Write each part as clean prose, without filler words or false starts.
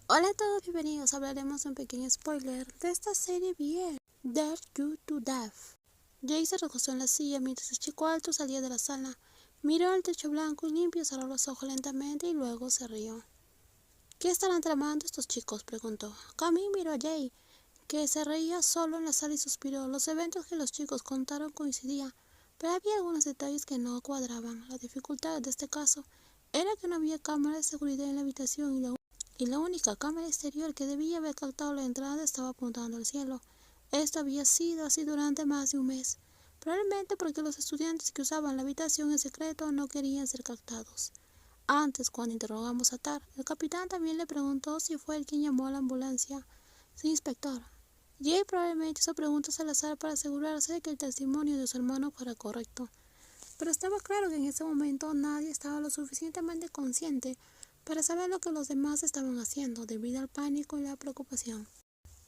Hola a todos, bienvenidos. Hablaremos de un pequeño spoiler de esta serie bien, Dare You to Death. Jay se recostó en la silla mientras el chico alto salía de la sala. Miró el techo blanco y limpio, cerró los ojos lentamente y luego se rió. ¿Qué estarán tramando estos chicos?, preguntó. Camille miró a Jay, que se reía solo en la sala y suspiró. Los eventos que los chicos contaron coincidían, pero había algunos detalles que no cuadraban. La dificultad de este caso era que no había cámara de seguridad en la habitación y la única cámara exterior que debía haber captado la entrada estaba apuntando al cielo. Esto había sido así durante más de un mes, probablemente porque los estudiantes que usaban la habitación en secreto no querían ser captados. Antes, cuando interrogamos a Tar, el capitán también le preguntó si fue él quien llamó a la ambulancia. Sí, inspector. Jay probablemente hizo preguntas al azar para asegurarse de que el testimonio de su hermano fuera correcto. Pero estaba claro que en ese momento nadie estaba lo suficientemente consciente para saber lo que los demás estaban haciendo debido al pánico y la preocupación.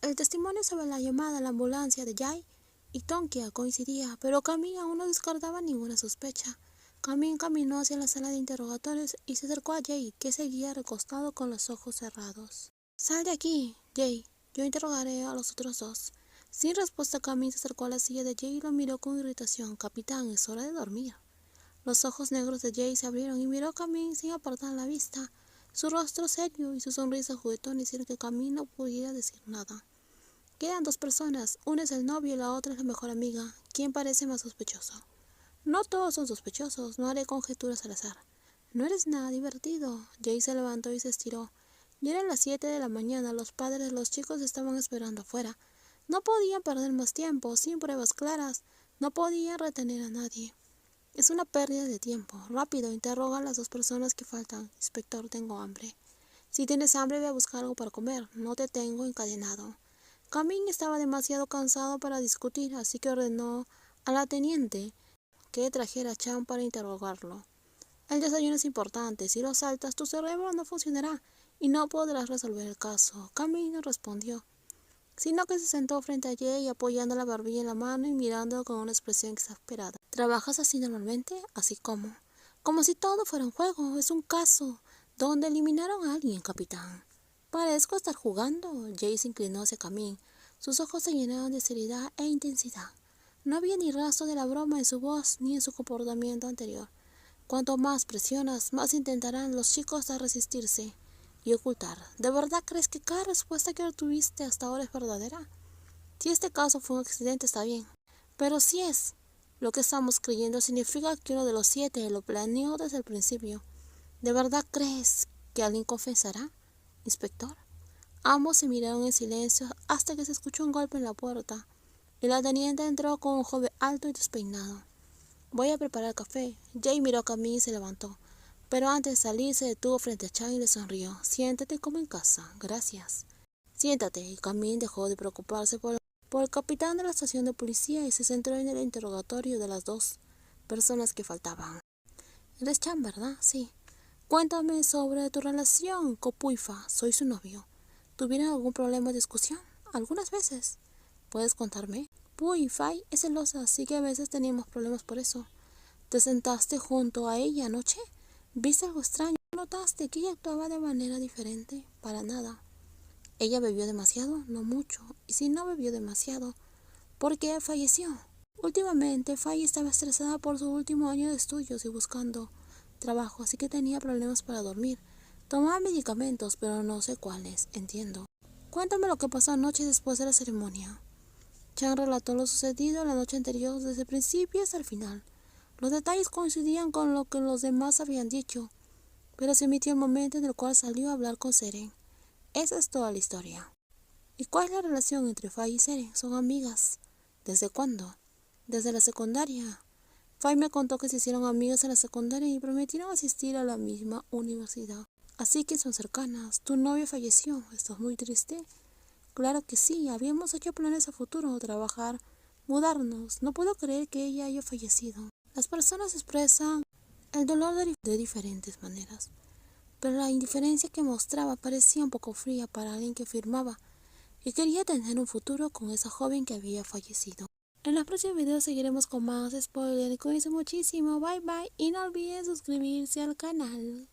El testimonio sobre la llamada a la ambulancia de Jay y Tonkia coincidía, pero Camille aún no descartaba ninguna sospecha. Camille caminó hacia la sala de interrogatorios y se acercó a Jay, que seguía recostado con los ojos cerrados. «Sal de aquí, Jay. Yo interrogaré a los otros dos». Sin respuesta, Camille se acercó a la silla de Jay y lo miró con irritación. «Capitán, es hora de dormir». Los ojos negros de Jay se abrieron y miró a Camille sin apartar la vista. Su rostro serio y su sonrisa juguetona hicieron que Camille no pudiera decir nada. «Quedan dos personas, una es el novio y la otra es la mejor amiga. ¿Quién parece más sospechoso?» «No todos son sospechosos, no haré conjeturas al azar». «No eres nada divertido». Jay se levantó y se estiró. Ya eran las 7 de la mañana, los padres de los chicos estaban esperando afuera. No podían perder más tiempo, sin pruebas claras, no podían retener a nadie. «Es una pérdida de tiempo. Rápido, interroga a las dos personas que faltan». «Inspector, tengo hambre». «Si tienes hambre, ve a buscar algo para comer. No te tengo encadenado». Camille estaba demasiado cansado para discutir, así que ordenó a la teniente que trajera a Chan para interrogarlo. «El desayuno es importante. Si lo saltas, tu cerebro no funcionará y no podrás resolver el caso». Camille no respondió, sino que se sentó frente a Jay apoyando la barbilla en la mano y mirándolo con una expresión exasperada. «¿Trabajas así normalmente? ¿Así como?» «Como si todo fuera un juego. Es un caso donde eliminaron a alguien, capitán». «Parezco estar jugando». Jay se inclinó hacia Camille. Sus ojos se llenaron de seriedad e intensidad. No había ni rastro de la broma en su voz ni en su comportamiento anterior. «Cuanto más presionas, más intentarán los chicos a resistirse y ocultar. ¿De verdad crees que cada respuesta que obtuviste hasta ahora es verdadera? Si este caso fue un accidente, está bien. Pero si es lo que estamos creyendo, significa que uno de los 7 lo planeó desde el principio. ¿De verdad crees que alguien confesará, inspector?» Ambos se miraron en silencio hasta que se escuchó un golpe en la puerta, y la teniente entró con un joven alto y despeinado. «Voy a preparar café». Jay miró a Camille y se levantó, pero antes de salir se detuvo frente a Chan y le sonrió. «Siéntate como en casa». «Gracias». «Siéntate». Y Camille dejó de preocuparse por el capitán de la estación de policía y se centró en el interrogatorio de las dos personas que faltaban. «Eres Chan, ¿verdad?» «Sí». «Cuéntame sobre tu relación con Puifa». «Soy su novio». «¿Tuvieron algún problema o discusión?» «Algunas veces». «¿Puedes contarme?» «Pui Fai es celosa, así que a veces teníamos problemas por eso». «¿Te sentaste junto a ella anoche? ¿Viste algo extraño? ¿Notaste que ella actuaba de manera diferente?» «Para nada». «¿Ella bebió demasiado?» «No mucho». «Y si no bebió demasiado, ¿por qué falleció?» «Últimamente, Fai estaba estresada por su último año de estudios y buscando trabajo, así que tenía problemas para dormir. Tomaba medicamentos, pero no sé cuáles». «Entiendo». «Cuéntame lo que pasó anoche después de la ceremonia». Chan relató lo sucedido la noche anterior desde el principio hasta el final. Los detalles coincidían con lo que los demás habían dicho, pero se omitió el momento en el cual salió a hablar con Seren. Esa es toda la historia. ¿Y cuál es la relación entre Fai y Seren? ¿Son amigas? ¿Desde cuándo? Desde la secundaria. Fai me contó que se hicieron amigas en la secundaria y prometieron asistir a la misma universidad. Así que son cercanas. ¿Tu novio falleció? ¿Estás muy triste? Claro que sí, habíamos hecho planes a futuro, trabajar, mudarnos. No puedo creer que ella haya fallecido. Las personas expresan el dolor de diferentes maneras, pero la indiferencia que mostraba parecía un poco fría para alguien que afirmaba que quería tener un futuro con esa joven que había fallecido. En los próximos videos seguiremos con más spoilers. Cuídense muchísimo, bye bye, y no olviden suscribirse al canal.